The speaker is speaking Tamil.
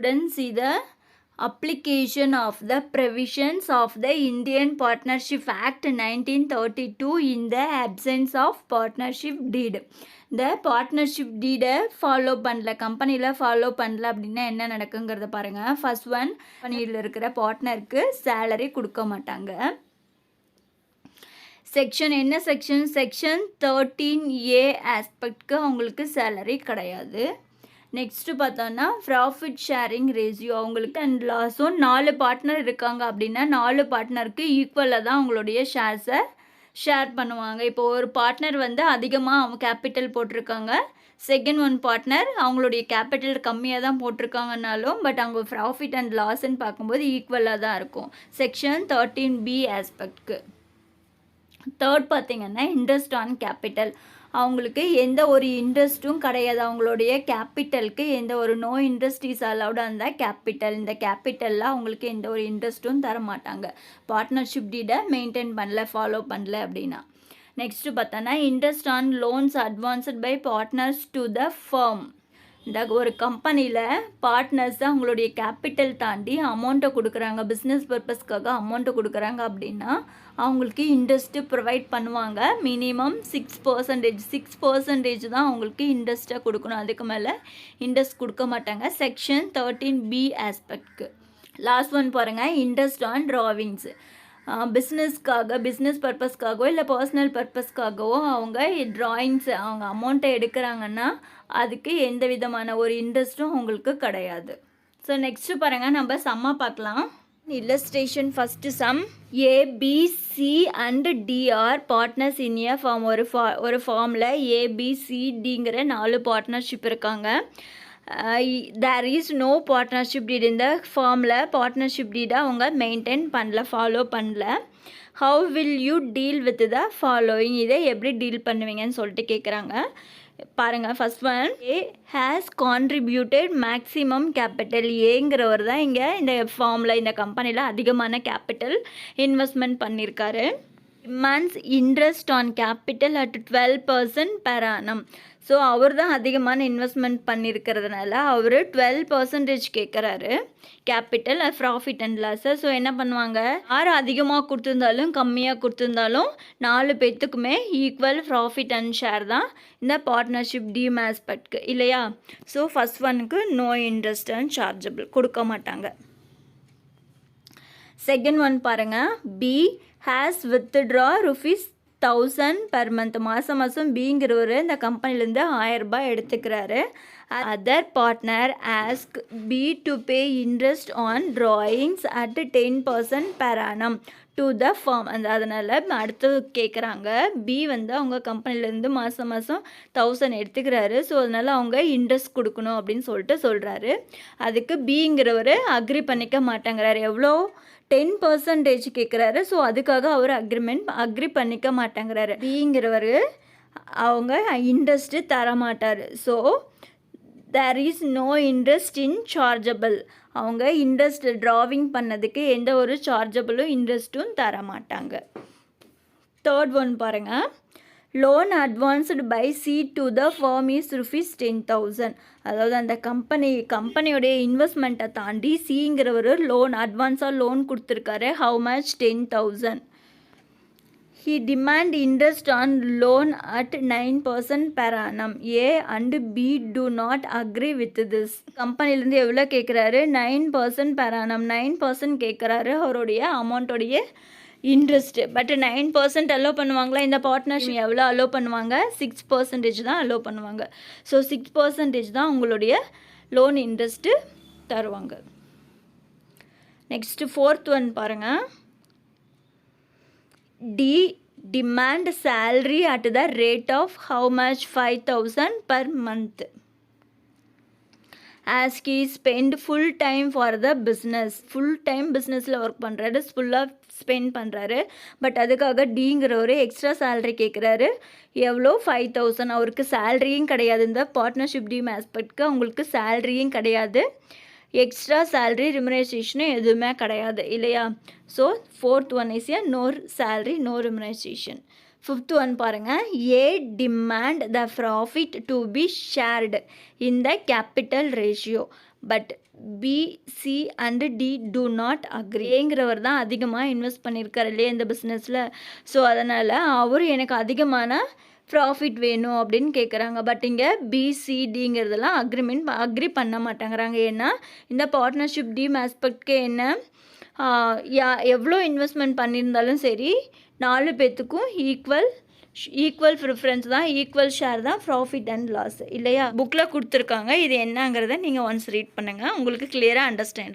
students see the application of the provisions of the Indian Partnership Act 1932 in the absence of partnership deed. இந்த பார்ட்னர்ஷிப் டீடை ஃபாலோ பண்ணல, கம்பெனியில் ஃபாலோ பண்ணல அப்படின்னா என்ன நடக்குங்கிறத பாருங்கள். ஃபர்ஸ்ட் ஒன், கம்பெனியில் இருக்கிற பார்ட்னருக்கு சேலரி கொடுக்க மாட்டாங்க. செக்ஷன் என்ன செக்ஷன்? செக்ஷன் 13A ஆஸ்பெக்ட்க்கு அவங்களுக்கு சேலரி கிடையாது. நெக்ஸ்ட்டு பார்த்தோன்னா ப்ராஃபிட் ஷேரிங் ரேஷியோ அவங்களுக்கு அண்ட் லாஸும் 4 பார்ட்னர் இருக்காங்க அப்படின்னா 4 பார்ட்னருக்கு ஈக்குவலாக தான் அவங்களுடைய ஷேர்ஸை ஷேர் பண்ணுவாங்க. இப்போ ஒரு பார்ட்னர் வந்து அதிகமாக அவங்க கேபிட்டல் போட்டிருக்காங்க, செகண்ட் ஒன் பார்ட்னர் அவங்களுடைய கேபிட்டல் கம்மியாக தான் போட்டிருக்காங்கனாலும் பட் அவங்க ப்ராஃபிட் அண்ட் லாஸ்ன்னு பார்க்கும்போது ஈக்குவலாக தான் இருக்கும் செக்ஷன் 13B ஆஸ்பெக்ட்க்கு. தேர்ட் பார்த்திங்கன்னா இன்ட்ரெஸ்ட் ஆன் கேபிட்டல், அவங்களுக்கு எந்த ஒரு இன்ட்ரெஸ்ட்டும் கிடையாது, அவங்களுடைய கேபிட்டலுக்கு எந்த ஒரு நோ இன்ட்ரெஸ்ட் இஸ் அலவுட் அந்த கேபிட்டல். இந்த கேபிட்டலில் அவங்களுக்கு எந்த ஒரு இன்ட்ரெஸ்ட்டும் தர மாட்டாங்க பார்ட்னர்ஷிப் டீடை மெயின்டைன் பண்ணல, ஃபாலோ பண்ணல அப்படின்னா. நெக்ஸ்ட்டு பார்த்தோன்னா interest on loans advanced by partners to the firm. இந்த ஒரு கம்பெனியில் பார்ட்னர்ஸ் தான் அவங்களுடைய கேபிட்டல் தாண்டி அமௌண்ட்டை கொடுக்குறாங்க, பிஸ்னஸ் பர்பஸ்க்காக அமௌண்ட்டை கொடுக்குறாங்க அப்படின்னா அவங்களுக்கு இன்ட்ரெஸ்ட்டு ப்ரொவைட் பண்ணுவாங்க. மினிமம் 6% தான் அவங்களுக்கு இன்ட்ரெஸ்ட்டாக கொடுக்கணும், அதுக்கு மேலே இன்ட்ரெஸ்ட் கொடுக்க மாட்டாங்க செக்ஷன் 13B ஆஸ்பெக்ட்க்கு. லாஸ்ட் ஒன் பாருங்கள், இன்ட்ரெஸ்ட் ஆன் ட்ராவிங்ஸ். பிஸ்னஸ் பர்பஸ்க்காகவோ இல்லை பர்சனல் பர்பஸ்க்காகவோ அவங்க ட்ராயிங்ஸ் அவங்க அமௌண்ட்டை எடுக்கிறாங்கன்னா அதுக்கு எந்த விதமான ஒரு இன்ட்ரெஸ்ட்டும் அவங்களுக்கு கிடையாது. ஸோ நெக்ஸ்ட்டு பாருங்கள், நம்ம சம்மா பார்க்கலாம். Illustration first sum. ABC and D are partners in a firm. ஒரு ஃபார்மில் ஏபிசிடிங்கிற 4 பார்ட்னர்ஷிப் இருக்காங்க. There is no partnership deed. இந்த ஃபார்மில் பார்ட்னர்ஷிப் டீடை அவங்க மெயின்டைன் பண்ணல, ஃபாலோ பண்ணல. How will you deal with the following? இதை எப்படி டீல் பண்ணுவீங்கன்னு சொல்லிட்டு கேட்குறாங்க. பாருங்கள், first one, A has contributed maximum capital. ஏங்கிறவர் தான் இங்கே இந்த ஃபார்மில் இந்த கம்பெனியில் அதிகமான கேபிட்டல் இன்வெஸ்ட்மெண்ட் பண்ணியிருக்காரு. Demands interest on capital at 12% per annum. So அவர் தான் அதிகமான இன்வெஸ்ட்மெண்ட் பண்ணியிருக்கிறதுனால அவர் 12% கேட்குறாரு கேபிட்டல் ப்ராஃபிட் அண்ட் லாஸை. ஸோ என்ன பண்ணுவாங்க, யார் அதிகமாக கொடுத்துருந்தாலும் கம்மியாக கொடுத்துருந்தாலும் 4 பேர்த்துக்குமே ஈக்குவல் ப்ராஃபிட் அண்ட் ஷேர் தான் இந்த பார்ட்னர்ஷிப் டீம் ஆஸ்பெக்ட்க்கு, இல்லையா? ஸோ ஃபஸ்ட் ஒனுக்கு நோ இன்ட்ரெஸ்ட் அண்ட் சார்ஜபிள் கொடுக்க மாட்டாங்க. செகண்ட் ஒன் பாருங்கள், B has withdraw ₹1000 per month. மாதம் பிங்கிறவர் இந்த கம்பெனிலேருந்து 1000 ரூபாய் எடுத்துக்கிறாரு. Other partner ask B to pay interest on drawings at 10% per annum to the firm. அதனால் அடுத்து கேட்குறாங்க, பி வந்து அவங்க கம்பெனிலேருந்து மாதம் 1000 எடுத்துக்கிறாரு. ஸோ அதனால் அவங்க இன்ட்ரெஸ்ட் கொடுக்கணும் அப்படின்னு சொல்லிட்டு சொல்கிறாரு. அதுக்கு பிங்கிறவர் அக்ரி பண்ணிக்க மாட்டேங்கிறாரு. எவ்வளோ? 10% கேட்குறாரு. ஸோ அதுக்காக அவர் அக்ரி பண்ணிக்க மாட்டேங்கிறாரு. பிங்கிறவர் அவங்க இன்ட்ரெஸ்ட்டு தர மாட்டார். So there is no interest in chargeable. அவங்க இன்ட்ரெஸ்ட் ட்ராவிங் பண்ணதுக்கு எந்த ஒரு சார்ஜபிளும் இன்ட்ரெஸ்ட்டும் தர மாட்டாங்க. தேர்ட் ஒன் பாருங்கள், loan advanced by C to the firm is ₹10,000. அதாவது அந்த கம்பெனியோடைய இன்வெஸ்ட்மெண்ட்டை தாண்டி சிங்கிறவர் அட்வான்ஸாக லோன் கொடுத்துருக்காரு. How much? 10,000. He demand interest on loan at 9% per annum. A and B do not agree with this. கம்பெனிலேருந்து எவ்வளோ கேட்குறாரு? 9% per annum. 9% கேட்குறாரு அவருடைய அமௌண்ட்டோடைய இன்ட்ரெஸ்ட்டு. பட் 9% அலோவ் பண்ணுவாங்களா? இந்த பார்ட்னர்ஷிப் எவ்வளோ அலோவ் பண்ணுவாங்க? 6% தான் அலோவ் பண்ணுவாங்க. ஸோ 6% தான் உங்களுடைய லோன் இன்ட்ரெஸ்ட்டு தருவாங்க. நெக்ஸ்ட்டு ஃபோர்த் ஒன் பாருங்கள், D demand salary at the rate of how much? 5,000 per month. As he spend full time for the business. full time businessல ஒர்க் பண்ணுறாரு, ஃபுல்லாக ஸ்பெண்ட் பண்ணுறாரு. பட் அதுக்காக டிங்கிறவர் எக்ஸ்ட்ரா சேலரி கேட்குறாரு. எவ்வளோ? 5,000. அவருக்கு சேலரியும் கிடையாது. இந்த பார்ட்னர்ஷிப் டீம் ஆஸ்பெக்ட்க்கு அவங்களுக்கு சேலரியும் கிடையாது, எக்ஸ்ட்ரா சேலரி ரிமுனரைசேஷனும் எதுவுமே கிடையாது, இல்லையா? So fourth one is A no salary no remuneration. Fifth one பாருங்கள், A demand the profit to be shared in the capital ratio. But B, C and D do not agree. ஏங்கிறவர் தான் அதிகமாக இன்வெஸ்ட் பண்ணியிருக்காரு இல்லையா இந்த பிஸ்னஸில். ஸோ அதனால் அவர் எனக்கு அதிகமான ப்ராஃபிட் வேணும் அப்படின்னு கேட்குறாங்க. பட் இங்கே பிசிடிங்கிறதெல்லாம் அக்ரி பண்ண மாட்டேங்கிறாங்க. ஏன்னா இந்த பார்ட்னர்ஷிப் டீம் ஆஸ்பெக்ட்க்கு என்ன எவ்வளோ இன்வெஸ்ட்மெண்ட் பண்ணியிருந்தாலும் சரி 4 பேர்த்துக்கும் ஈக்குவல் ப்ரிஃபரன்ஸ் தான், ஈக்குவல் ஷேர் தான் ப்ராஃபிட் அண்ட் லாஸ் இல்லையா. புக்கில் கொடுத்துருக்காங்க. இது என்னங்கிறத நீங்கள் ஒன்ஸ் ரீட் பண்ணுங்கள், உங்களுக்கு கிளியராக அண்டர்ஸ்டாண்ட்.